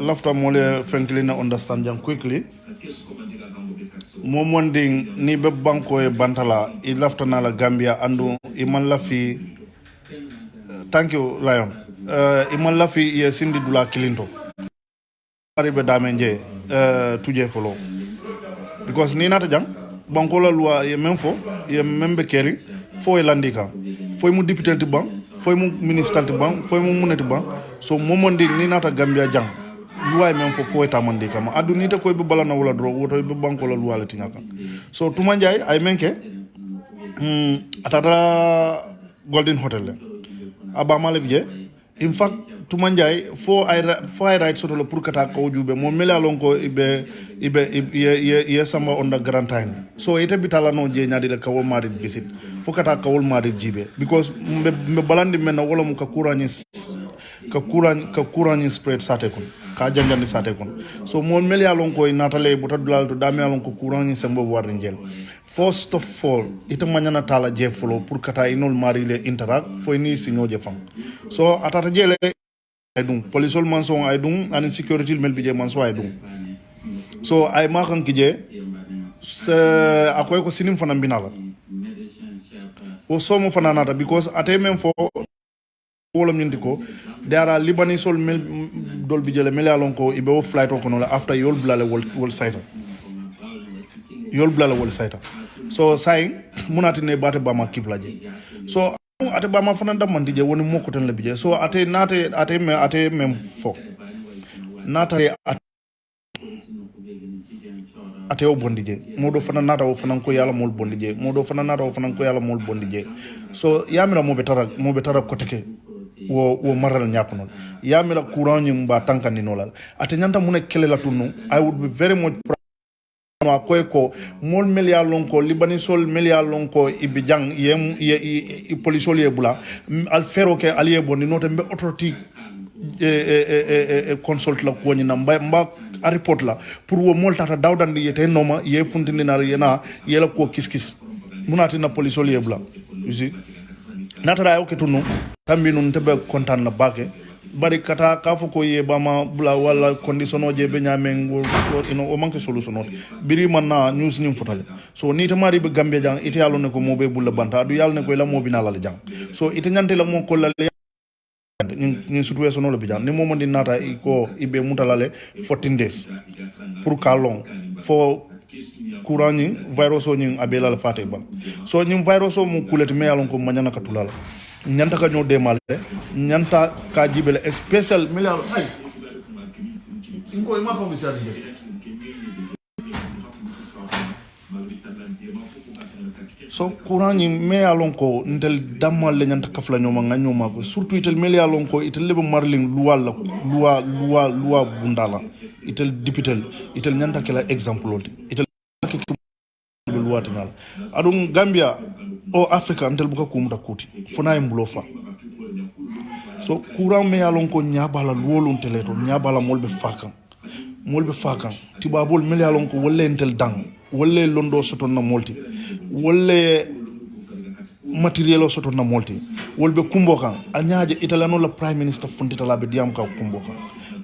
lafta mole frankly na understand jam quickly momonding ni be banko e bantala I lafta na la Gambia andu iman la fi thank you Lion iman la fi ye sindi dula kilinto aribe damenje tuje follow because ni nata jang banko la loi ye memfo ye membe keri fo e landika fo mu député ti ban fo mu ministre ti ban fo mu munati ban so momondi ni nata Gambia jang loi men fo eta mandi kama adu ni ta koy be balana wala dro woto be banko la loi la tinaka so tuma jay ay menke atata Golden Hotel abama le bije in fact tuma jay fo ay right soto le pour kata ko jube mo mele alon ko ibe ye samba on the grand time so ite bitala no je nyaadi le kawol mari visit fo kata kawol mari jibe because mbe balandi men wala mu ka kurani spread sate kon ka janjandi sate kon so mo mele alon ko natale buta dulal to dami alon ko kurani sembo war ngel first of all ite manyana tala je folo pour kata inol mari le interact fo ni sinyo je fam so atata jele ay dum police ol manson ay dum an security mel bije manso ay dum so ay ma kan kije se akoy ko sinim fana binala o somo fana nata because ate men fo wolom nyindi ko there are Lebanese ol mel dol bije le mel alon ko ibe o flight ko no after yol blale wol saita so say munati ne bate bama kiplaje so ate bama fana damman dije woni mokoten le bije so ate mem fo nata ate o bondije modo fana nata o fana ko yalla mol bondije modo fana nata o fana ko yalla mol bondije so yamira mo betara koteke wo maral nyakono yamira courant nyum ba tankani nolal ate nyanta mun kelela tunu I would be very much no akoy ko mol milliard ko libanisol milliard ko ibijang yem ye polisol ye bula al fero ke aliye bonni note be authority consult la ko ni namba mba a report la pour wo mol tata dawdan yete noma ye funtini na yena yela ko kiskis munati na polisol ye bula you see natara o ketunu tambi nun tebe kontan na bake bari kata kafo ko ye bama bula wala condition oje be nyamengo o manke solution biri manna news nim fotale so ni tamari be Gambia jang ite yalo ne ko mo be bulla banta du yalo ne ko la mo binala la jang so ite nyante la mo ko la ni situation le bijan ni mo mondi nata ko ibe mutalale 14 days pour kalong fo courant ni virus ni abela la fate ba so ni virus mo kuleti me yalon ko manyana katulala nyanta ka ñoo demal nyanta ka jibele special milliard ay inko ma ko misali so courant ni me yalon ko ndel damal le nyanta kafla ñoma nga ñoma ko surtout itel me yalon ko itel lebe marling loi bundala itel député itel nyanta kala exemple itel loi tinal adum Gambia o Africa ntel buka kumuta kuti fona mblofa so courant me yalon ko nyabala wolun teleto nyabala molbe fakan tibabol me yalon ko wolle ntel dang wolle londo soton na molti wolle materiel soton na molti wolbe kumbokan alnyaaje italiano la prime minister fundita la be diam ka kumbokan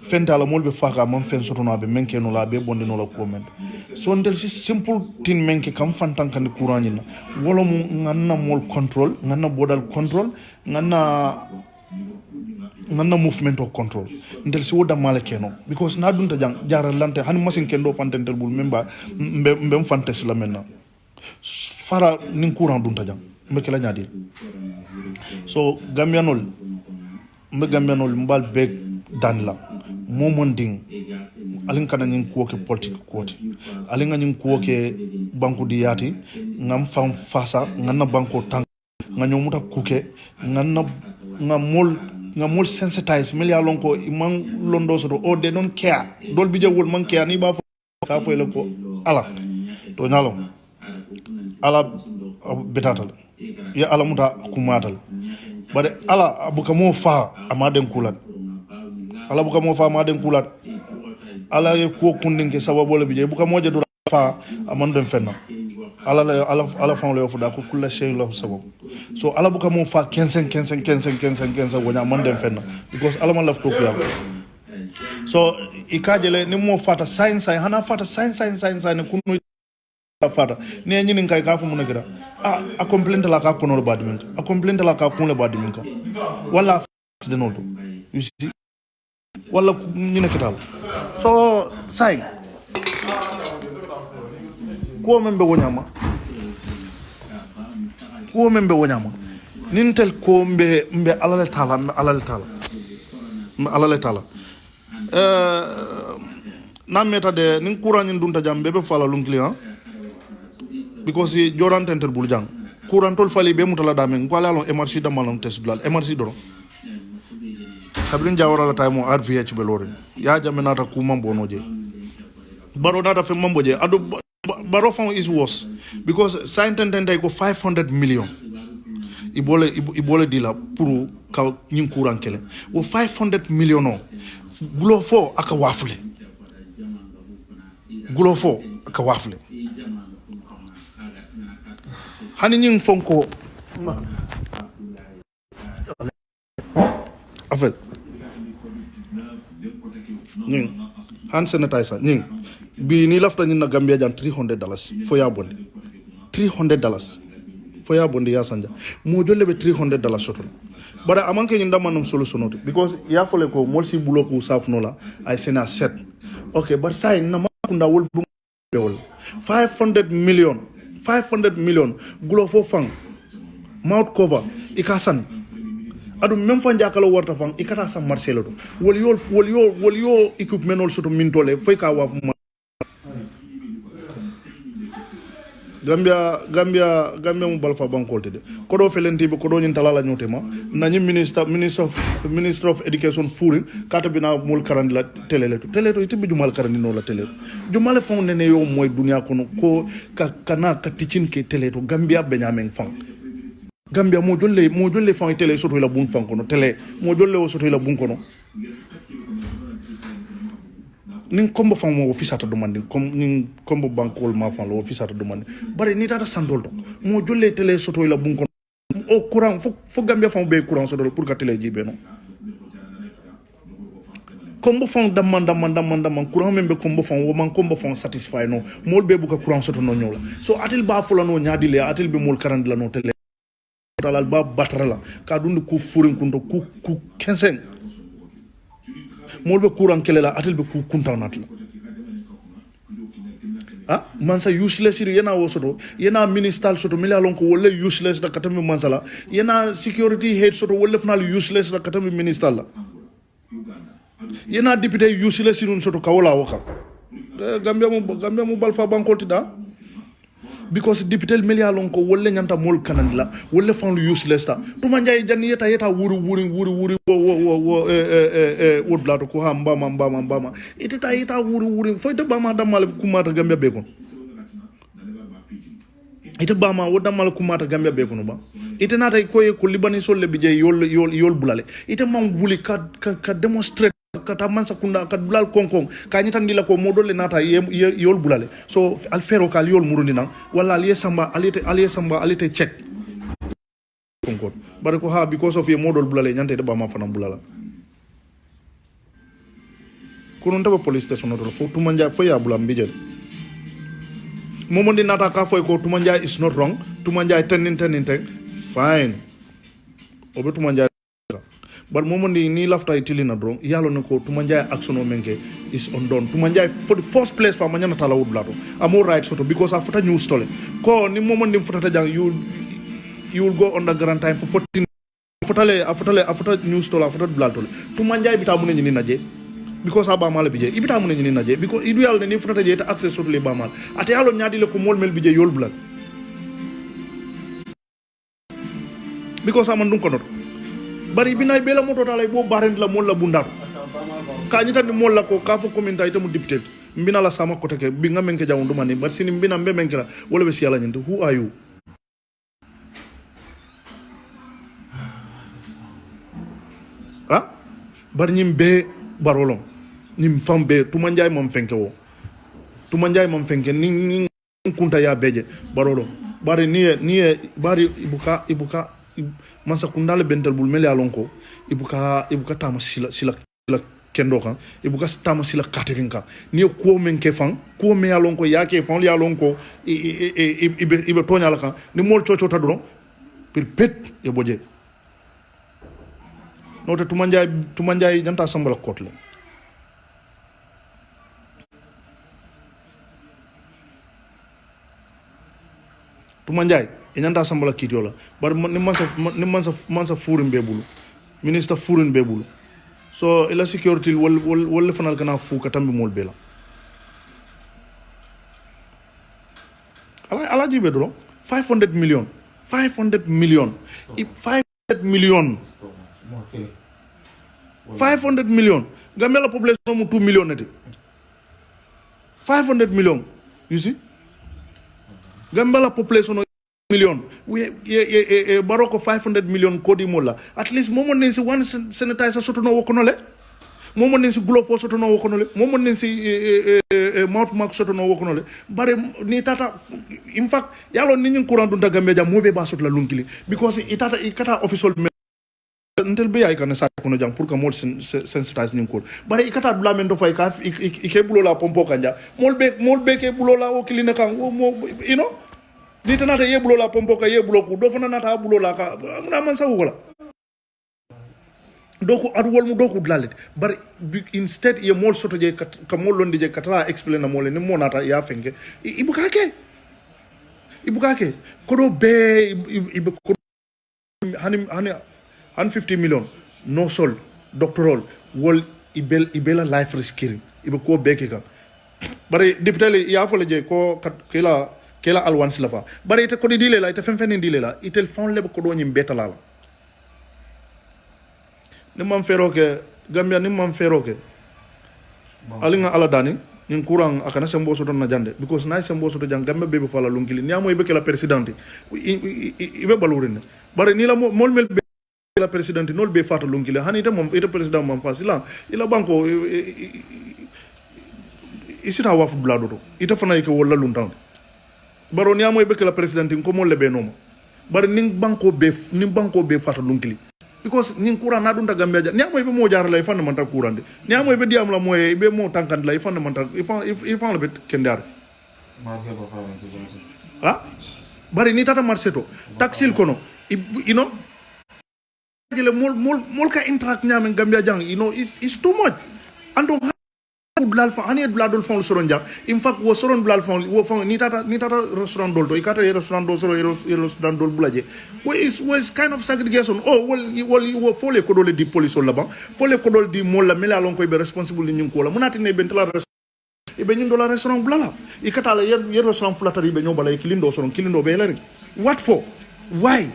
fenta la molbe faka man fen sotono be menke no la be bonde no la comment so ndel si simple tin menke kam fantan kan courant ni wolo mu nganna mol control nganna bodal control nganna movement of control ndel si woda mala keno because na dunta jang jaral lante hani machine kendo fantentel bul memba mbem fantes la menna fara nin courant dunta jang mbeke la nyaadi so gambianol mbal be danla momonding alin kana nyin kuoke politique kote alin nyin kuoke banku di yati ngam fam fasa nganna banko tank nganyo muta kuke ngamol sensitize melia lonko imang londo soto o they don't care dol bi jewul man care ni ba ka fo ko ala to nyalo ala betatal ya ala muta kumatal bare ala abuka mo fa amaden kulat ala buka mo fa amaden kulat ala ko kundinke sababu le bije buka moje dura fa amandem fenna ala fa le fuda ko kulla shay lahu sabab so ala buka mo fa 15 wonya amandem fenna because ala man laf to ko yalla so ikajele ni mo fata science hana fata science ne kunu fata ne nyini kai ka fu mun gira a complaint la ka kono ba diminka a complaint la ka kun ba diminka wala de nodo you see wala nyina kital so sai ko membe wonyama nintel ko mbe alale tala na meta de nin courant nyin dunta jam bebe fala lum client because joran tenter bul jang courant tol fali be mutala damen ko ala lon MRC damalon test blal MRC doro kabrin jawara la tay mo RVH be lore ya jamenata ku mambo noje baro data fe mambo je ado baro fon is worse because saintentende ko 500 million ibole dila pour ka nyin courant kele wo 500 million no gulo fo aka wafle hani nyin fonko afel nyin hand sanitizer nyin bi ni lafta nyin na Gambia jam $300 fo ya bonde $300 fo ya bonde ya sanja mo jolle be $300 soto bara amanke nyin damanum solution not because ya fole ko molsi buloku safno la ay sena set okay but say na makunda wol bu bewol 500 million gulo fo fang mouth cover ikasan adu même fa njakalo warta fang ikata sa marcelo do wol yo equipment ol soto min tole fay ka waf Gambia mu balfa bankolte de kodo felenti be kodo nyin talala nyotema nani minister of education furi kata bina mul karandila teleto itibi jumal karandi no la teleto jumal fon ne yo moy dunia kono ko kana ka tichin ke teleto Gambia benyamen fang Gambia mo jolle fang tele soto la bun fang kono tele mo jolle o soto la bun kono nin kombo fam mo ofisata demande comme nin kombo bankol ma fam lo ofisata demande bari ni tata sandol to mo jolle tele soto la bun ko o courant fo Gambia fam be courant soto pour ka tele jibe no kombo fam damman courant membe kombo fam wo man kombo fam satisfy no mol be bu ka courant soto no nyola so atil ba fo la no nyaadi le atil be mol karand la no tele talal ba batrala ka dundu ku furin kunto ku 15 molbe courant kele la atel be ku kuntawnat la mansa useless yena wo soto yena ministal soto milalon ko wolle useless da katami mansala yena security head soto wolle final useless da katami ministal la yena député useless nun soto kawla waka Gambia mu balfa bankolti da because député milalon ko wolle nyanta mol kanandila wolle fan useless ta to manjay jan yeta wuri wo blato ko ha mbama itita yeta wuri foyte bama damal kumata Gambia be kon ite bama wo damal kumata Gambia be kono ba ite nata ko libani solle bi je yol bulale ite man wuli ka demonstrate kata mansa kunda kat bulal konkon ka nyitandi la ko modolle nata yol bulale so al fero kal yol murundi nan wala aliye samba alite check konkon bare ko ha because of ye modol bulale nyante de bama fana bulala ko non taba police station do fo tumanja fo ya bulam bi jël momondi nata ka fo ko tumanja is not wrong tumanja tenin fine obe tumanja but momondi ni lafta itilina drong yalo nako tumanjay actiono menke is on don tumanjay for the first place fa manyana tala wood blato amo right soto because after news stole ko ni momondi futata jang you will go on the grand time for 14 after news stole after blato tumanjay bita mun ni naje because aba mala bije ibita mun ni naje because idu yalo ni futata je ta access soto le ba mal ate yalo nyaadi le ko mol mel bije yol blat because amandun ko not bari binay bela moto talay bo barend la mol la bundato kanyi tan mol la ko ka fo commenta ite mu député mbina la sama ko teke bi nga menke jawu nduma ni bar sini mbina mbe menke la wala be siala nyinde who are you bar nyimbe barolon nyim fambe tumanjay mom fenke wo tumanjay mom fenke ni kunta ya beje barolon bari ni bari ibuka masa kundale bentel bul mele alonko ibuka tama sila kendo kan e buka tama sila catering kan ni ko men ke fan ko me alon ko yake fan ya lon ko ibe tonya la kan ni mol chocho ta dron pir pet e boje note tumanjay janta sambala kotle tumanjay e janta sambala kitiola bar ni mansa furin be bulu minister furin be bulu so ila security wol fanal kana fu katambe mol bela ala jibe dron 500 million 500 million 500 million Gambia la population mu 2 million neti 500 million you see Gambia la population million we baroko 500 million kodi mola at least momo nensi one sanitizer soto no wokonole momo nensi glove soto no wokonole momo nensi mouth mask soto no wokonole bare ni tata in fact yalo ni nyin courant dun Gambia jam mobe ba soto la lunkili because itata ikata official ntel be ay kan sa kono jang pour que mol sensitize nyin ko bare ikata dula men do fay ka ike bulo la pompo kanja mol be ke bulo la wokili ne kan you know ni tanata yebulo la pompo ka yebulo ku do fana nata bulo la ka na man sa wala doko adwol mu doko dlalet bar instead ye mol soto je ka mol londi je katara explain na mol ni monata ya fenge ibukake ko do be ibe ko hani 50 million no sol doctoral wol ibela life risking ibe ko beke ka bare député ya fole je ko kela alwan silafa bare ite ko di dile la ite fen dile la itel fon lebe ko do nyim betala la ni man fero ke Gambia ni man fero ke alinga ala dani nin kurang akana sembo soto na jande because na sembo soto jang Gambia bebe fala lungili ni amoy be ke la presidente ibe balurin bare ni la mol mel be la presidente nol be fata lungili hani ite mom ite president mom fasila ila banko isita wafu blado ite fana ke wala luntan baro ni amoy be ke la presidente ko mo lebe noma bare ning banko be fata lungili because ning kura na dunta Gambia ja ni amoy be mo jar lay fan man ta kurande ni amoy be diam la moy be mo tankand lay fan man ta ifan la be kendar marché ba fa bari ni tata marché to taxil kono you know jele mol ka interact nyame Gambia jang you know is too much andong blal fa ani bladol fon soron jang in fact wo soron blal fon wo fon ni tata restaurant dolto ikata restaurant do soro restaurant dol bulaje was kind of segregation well fole ko dole di police la ba fole ko dole di molla mela lon ko be responsible ni ko la munati ne bentala ibe nyin dola restaurant blala ikata la yer restaurant flatari be nyobala kilindo soron kilindo be lari what for why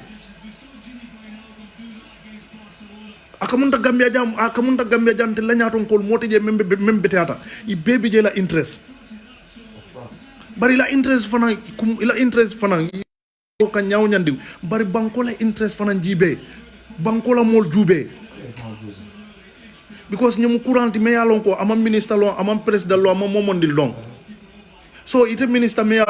akamunta Gambia jam te lanyaton kol moti je membe teata I baby je la interest bari la interest fana ko ka nyaaw nyandi bari banko la interest fana jibe banko la mol jube because nyum courant me yalon ko amam minister lo amam president lo amam momondil long so ite minister me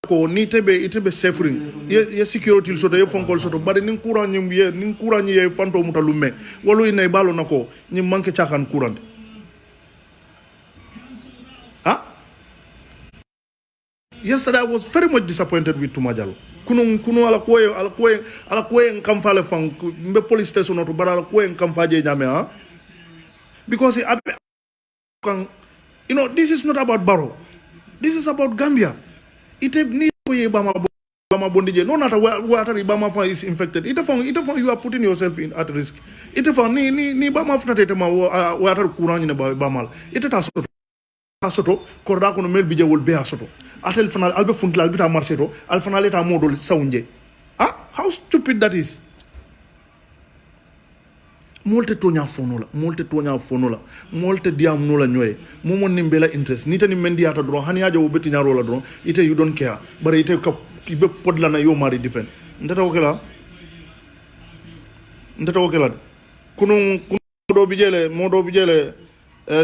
ko ni itebe suffering ye security soto ye fonkol soto bari nin courant ye fanto mutalume walu ina balo nako ni manke chakan courant yesterday I was very much disappointed with Tumajalo kuno ala koye ngam fale fan mbe police station to bara ala koye ngam faje nyame because you know this is not about Barrow, this is about Gambia. Ite ni ko ye bama bondije no nata water bama fa is infected ite fon you are putting yourself at risk ite fon ni bama ftate te ma water courant ni bamal ite ta soto korda ko no mel bije wol be soto atel fanal albe funtla albita marseto al fanal eta modol sawnje how stupid that is. Molte tonya fonola molte diam nola nyoy momon ni bela interest ni tani mendi ata dro hani ajo beti nyaro la dro ite you don't care bare ite ka ibe podla na yo mari defend ndata okela kunu do bijele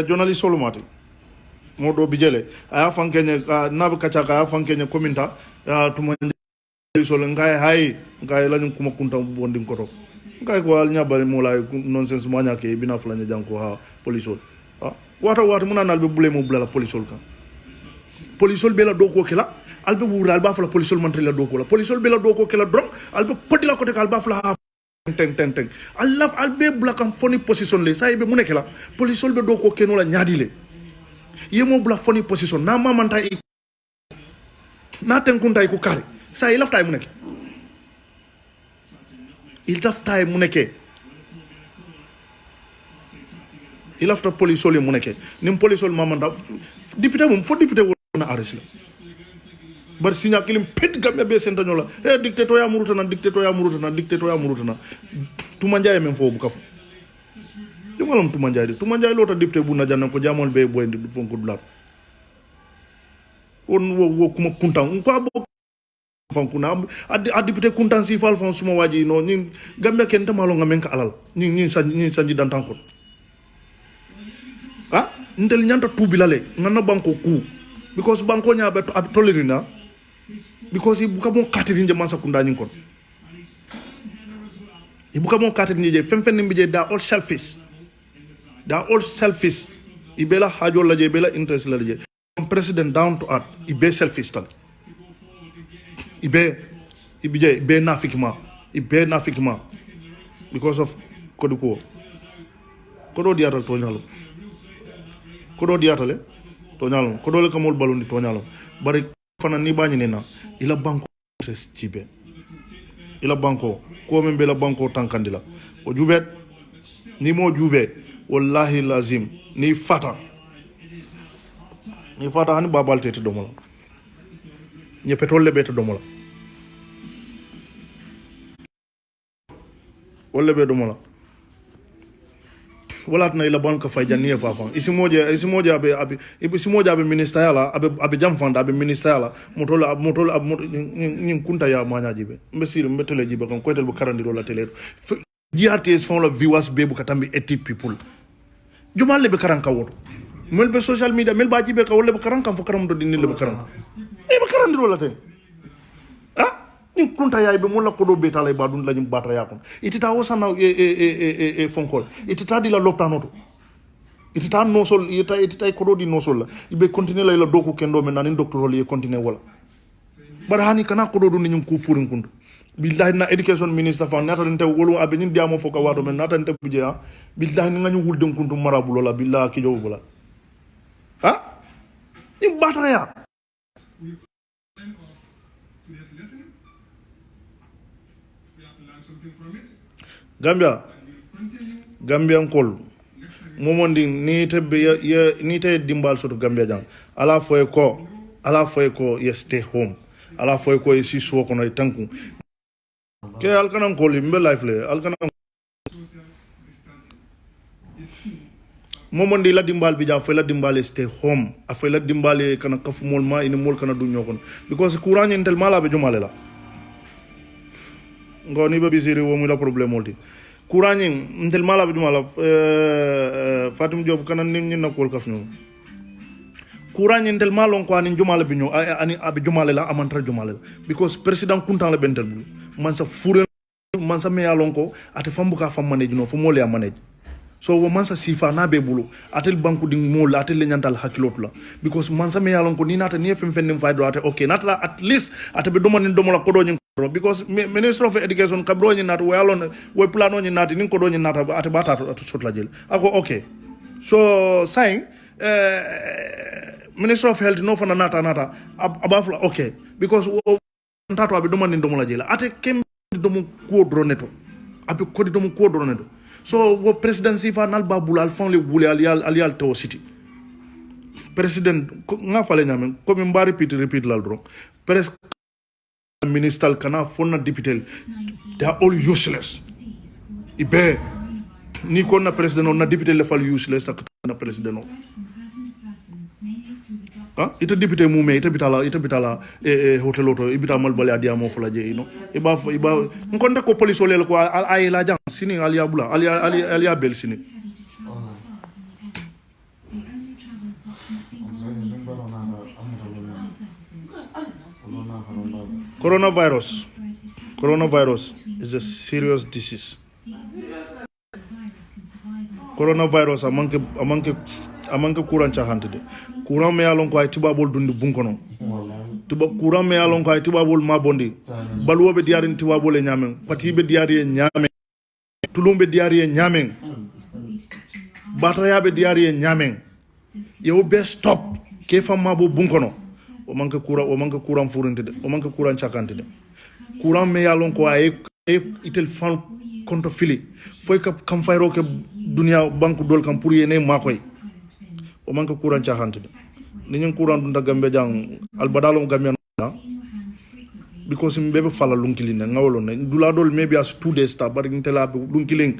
journalist solomati modo bijele aya fankenya nabe kacha ka fankenya commenta tuma sol ngai lañu kuma kunta bondin koto ngai ko al nyabari mola nonsense mo nyake bina fulanya janko ha police wata muna nal be bule mo bula la polisol kan polisol be la doko kala albe wura alba fala polisol man la doko la polisol be la doko kala drom albe poti la kote alba fala teng allah albe bula kan foni position le say be mu nekela polisol be doko keno la nyaadi le yemo bula foni position na mamanta na tenkunta ko kare say lafta mu nek il tafta mu nekke il afta polisol mu nekke nim polisol mamanta député mum fo député wona arrest la bar signa kilim pet gambe be sentañola dictateur ya murutana tuma njaay men fo bu kafu jumalom tuma njaay lota député bu na janna ko jamol be boyndi du fonko dulat on wo kuma kuntan ko abo fankuna a député kuntan si fal fan suma waji no ni gambe ken tamalo ngamen ka alal ni sanji dan tankot ntel nyanta tubilale ngana banko ku because banko nya be tolerina because ibuka mon katiri nje mansa kunda nyin kon ibuka mon katiri nje fem nimbi je da all selfish ibela hajo la je bela interest la je president down to earth ibe selfish tal ibe nafikima because of koduko kodo diatal to nyalo kodo diatale to nyalo kodo le kamol balundi to nyalo bari fana ni bañi nena ila banko interest cibe ila banko ko men bela banko tankandila o jubet ni mo jube wallahi lazim ni fata hani babal tete domola ni petrol be te domola wala be domola wala na ila banko fay janniye fafan isi moja abe ministère la abe jamfanda abe ministère la motol ni kunta ya manya jibe mbesir mbetele jibe kon koytel bu karandiro la tele GRTS font la viewers be bu katambi 80 people jumal le be karanka woto mel be social media mel ba jibe ka wala be karanka fo karam do dinni le be karanka be karandiro la te ni kunta ya be mulla ko do be talay ba dun lañum batra yakon itita wosana fonkol itita di la loptanoto itita no sol itita ko do di no sol la ibe continuer la doko kendo men nan docteur le continuer wala bar hani kana ko do ni ñum ko furin kundu billahi na education minister fa nata nte wolu abe ñin diamo foka wado men nata nte buje billahi ni ngañu wulden kundu marabulo la billahi ki jowu bula ni batra ya Gambia kol momondi ni te dimbal soto Gambia jang ala foy ko ye stay home ala foy ko si so ko no tanku ke alkanan kol mbe life le alkanan momondi la dimbal bi jang foy la dimbal stay home a foy la dimbal kana kafu mol ma ini mol kana du ñokon because courant entel mala be jumale la ngoni ba bisiri wo mu la problème molti courant ntel mala bi duma la Fatim Job kana nim na kol kaf ñu courant ntel malon ko ani jumala bi ñu ani abi jumala la amantra jumala la because president kuntan la bentel bu man sa fure man sa me yalon ko ate fambu ka fam manage no fu mo le manage so wo man sa sifa na be bulu atel banku ding mol atel le nyantal hakilot la because man sa me yalon ko ni nata ni fem fendim faydo ate okay nata at least ate be domani domola ko do because minister of education kabro ni nata wayalon way plano ni nata ni ko do ni nata ate bata to sotla jël ako okay so saying minister of health no fana nata abafla okay because ntato abi domani domola jël ate kem domu ko droneto abi ko domu ko droneto so wo presidency fa nal babul al fon le wuli al to city president nga fale nyame ko mi mba repeat lal dro minister kana fonna député they are all useless ibe ni ko na president na député le fal useless ta na president ita député mume ita bitala hotel auto ibita mal bale adia mo fala je no iba nkonda ko police olel ko ay la jang sini alia bula alia bel sini coronavirus is a serious disease. Coronavirus among amanka kuran cha hantide kuran me alon ko ay tibabol dundi bunkono kuran me alon ko ay tibabol mabondi balwobe diarin tibabol e nyamen patibe diari e nyamen tulumbe diari e nyamen batayabe diari e nyamen yo be stop ke famma bo bunkono o manka kuran furintide o manka kuran chakantide kuran me alon ko ay itel fan konto fili foy kam fayro ke dunia banku dol kam pour yene makoy o manka kuran chahantide ni ñen kuran dunda gambe jang albadalo gambe na because mbebe fala lunkilin ngawlo na dula dol maybe as 2 days ta bar ngitela be lunkilin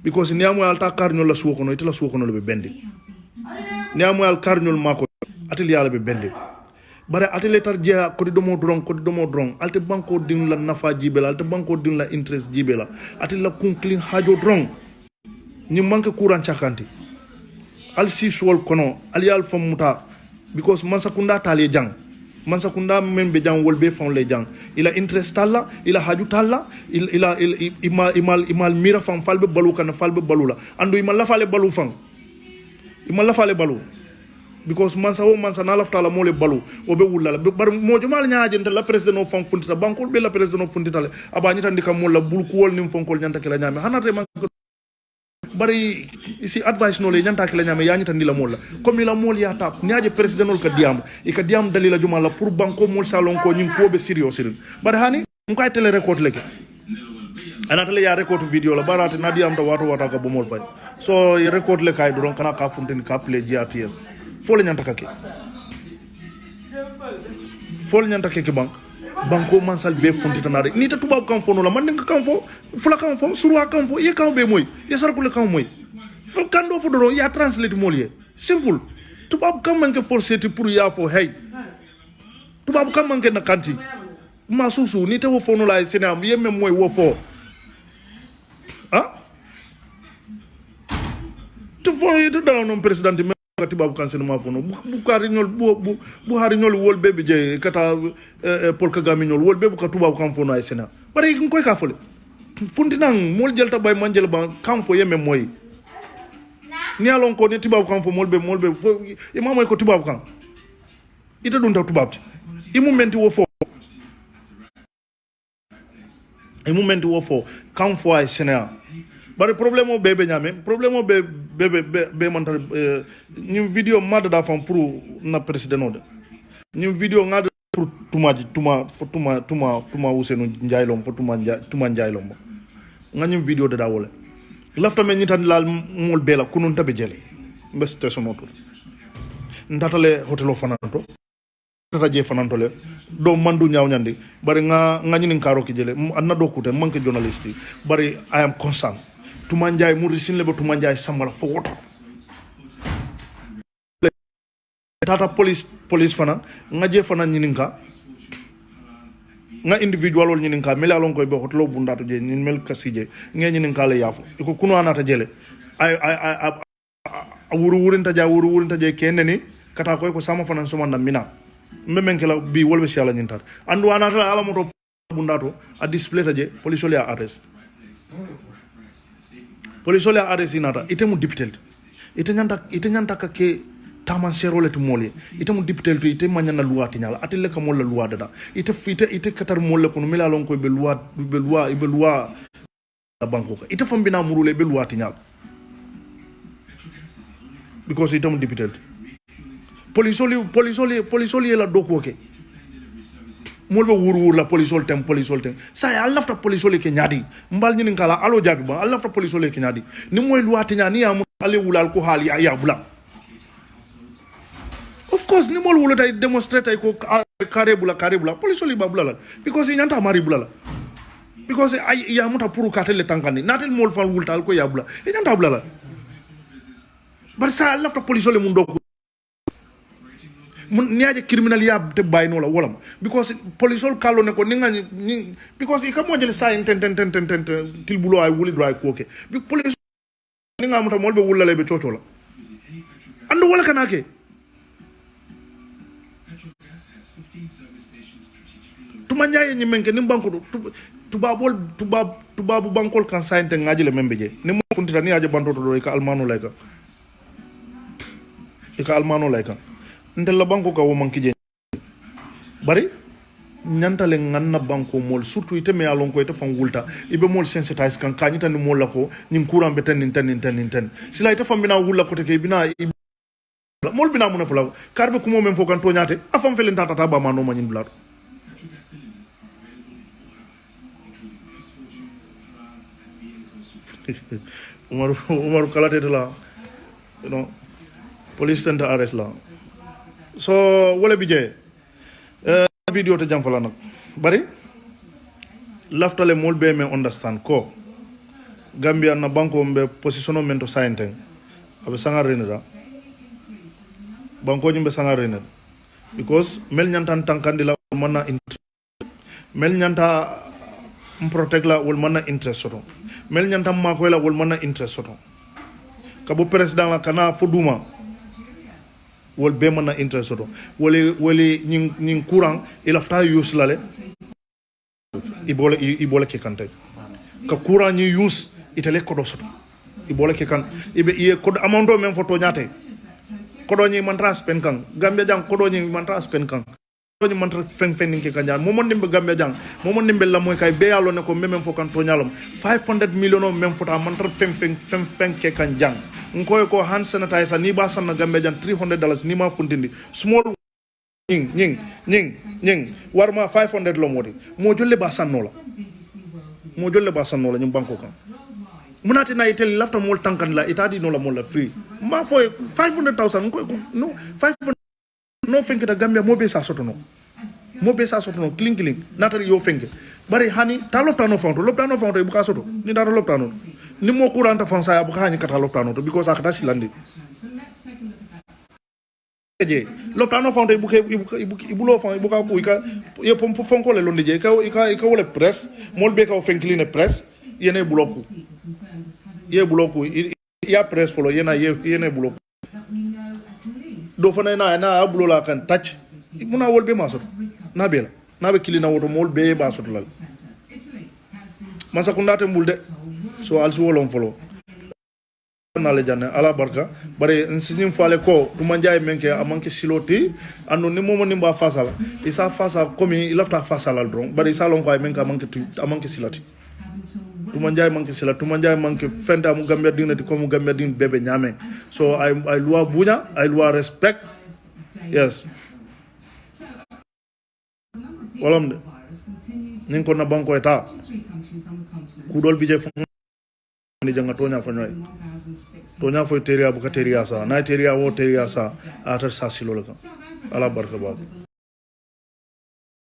because ni amu alta karnyo la suko no itela suko no be bende ni amu al karnyo mako atel yala be bende bare atele tar jeya ko domo drong alte banko din la nafa jibela alte banko din la interest jibela atel la kunklin hajo drong ni manke kuran chakanti al siswol kono al yal famuta because mansakunda tali jang mansakunda membe jang wolbe fon le jang ila interest talla ila haju talla ila imal mira fam falbe balu kan falbe balula andu imal la fale balu fam imal la fale balu because mansa na lafta la mole balu o be wulala bar mojo mal nyaaje la president no fam funtita bankol be la president no funtita le aba nyita ndika molla bul ko wol nim fonkol nyanta kala nyame hanate man bari isi advice no le nyanta kala nyame ya nyita ndila molla comme la mol ya tap nyaaje president no ka diam e ka diam dalila juma la pour banko mol salon ko nyim ko be serious bari hani ngay tele record leke anata le ya record video la barate na diam da wata ka bo mol fay so y record le kay don kana ka funtin ka play GRTS fo le nyanta kake banko mansal be fontita nare ni ta tubab kan fo no la man nga kan fo fula kan fo surwa kan fo ye kan be moy ye sar ko le kan moy fo kan do fo do ya translate molier simple tubab kan man ke forcer pour ya fo hey tubab kan man ke na kanti ma susu ni te wo fo no la senam ye mem moy wo fo ah tu fo ye do non president katibabu kansen ma fono bu kari ñol bu hari ñol wol bebe je kata Paul Kagame ñol wol bebe ka tubabu kan fono ay sena bari ngoy ka fole fundinang mol jelta bay manjel ba kan fo yeme moy ni alon ko ni tubabu kan fo molbe fo imam moy ko tubabu kan ita dun taw tubabu imu menti wo fo kan fo ay sena bari problème o bebe nyame problème o be man tar ñim video mad da fam pour na president no de ñim video ngad pour tuma Ousseynou Ndiaye lom fo tuma Ndiaye lom nga ñim video de da wala lafta men ñitan lal mol bela kunun tabe jele be station auto ndatale hotel o fananto tata je fananto le do mandu nyaaw nyandi bari nga ñinin karo ki jele anna do kute manke journalist bari I am concerned Tuma Ndiaye mu risin le ba Tuma Ndiaye sambala fo woto tata police fana nga je fana nyininka nga individual wol nyininka mel alon koy be hotlo bu ndatu je nyin mel kasije nge nyininka le yafo iko kuno anata jele ay wurinta je kenni kata koy ko sama fana so manda mina memmen kala bi wolbe ci ala nyintar andu anata ala moto bu ndatu a display taje police wol ya arrest police wol ya arrest inata ite mu député ite nyanta ka ke taman serole to moli ite mu député to ite manyana loi tinyala atele ka molla loi dada ite katar molle ko mila lon ko be loi da banko ka ite fambina murule be loi tinyala because ite mu député police wol la doko ke molbe wur la police wol tem sa ya lafta police wol ke nyadi mbal nyini kala alo jabi ba Allah lafta police wol ke nyadi ni moy loi tinyani ya mu ale wulal ko hali ya bula. Of course, ni mol wolo tay demonstrate ay ko carré bula police li ba bula because i nyanta mari bula because ay ya muta pour katel le tankani natel mol fan wultal ko ya bula i nyanta bula bar sa lafta police le mun do mun niaje criminal ya te bayno la wolam because police kallo ne ko ni because i kamo jele sa ten til bulo ay wuli dry ko ke police ni nga muta molbe wulale be totola andu wala kanake Tuma Ndiaye ñi menke ni banko tubabu bankol kan sainte ngaji le membe je ni mo funtita ni aje banto do ka almanu lay ka ika almano lay kan ndel la banko ka wo man kije bari ñantale nganna banko mol surtout ite me alon ko ite fan wulta ibe mol sensitize kan ka nyita ni mol la ko nyin courant be tan sila ite fam bina wulla ko te ke bina mol bina mun fula karbe ko momen fo kan to nyate afam felen tata ba ma no ma nyin blat Umar kalate la you know police center arrest la so wala bi je video to jam fala nak bari laftale mol be me understand ko Gambia na banko mbe positionamento sainte abe sangar renera banko nyimbe sangar renera because mel nyantan tankandi la manna mel nyanta protect la wol manna interest soto mel nyanta ma ko la wol manna interest soto kabo president la kana foduma wol be manna interest soto woli ñing courant il afta use lale ibole ke kante ka courant ñi use itele ko do soto ibole ke kan ibe iye ko amando men photo ñate ko do ñi mantra spend kan Gambia jang ko do ñi mantra spend kan ko ñi mantra fen ke kanjan mo mon dimbe Gambia jang mo mon dimbe la moy kay be yalo ne ko memem fo kan to ñalom 500 million men fota mantra fen ke kanjan ngoy ko hand sanitizer ni ba sanna Gambia jang $300 ni ma funtindi small ñing warma 500 lo modi mo jolle ba sanno la ñum banko kan munati na itel lafta mol tankan la itadi no la mol la free ma fo 500,000 ko no 500 no fenke da Gambia mo be sa soto no cling natali yo fenke bari hani ta loptano fonto e buka soto ni dara loptano ni mo kuranta fon sa bu hani kata loptano to because akata silandi je loptano fonto e ibulo fon e buka ko ika ye pom fonko le londi je ika wala press mol be ka fenkline press yene bloku ya press follow yene bloku do fana na abulo la kan touch muna wolbe ma soto na bela na be kilina woto mol be ba soto lal masa kundate mulde so alsi wolon folo na le janne ala barka bare nsinim fale ko tuma njaay menke amanke siloti ando ni momo ni ba fasala isa fasa komi ilafta fasala dron bare isa lon ko ay menka amanke silati tuma njaay manke fenta mu Gambia dignity ko mu Gambia din bebe nyame so I loi bunya I loi respect yes walam de nin ko na banko eta kudol bije fo ni janga tonya fo noy tonya fo teria bu ka teria sa na teria wo teria sa atar sa silo la ala barka ba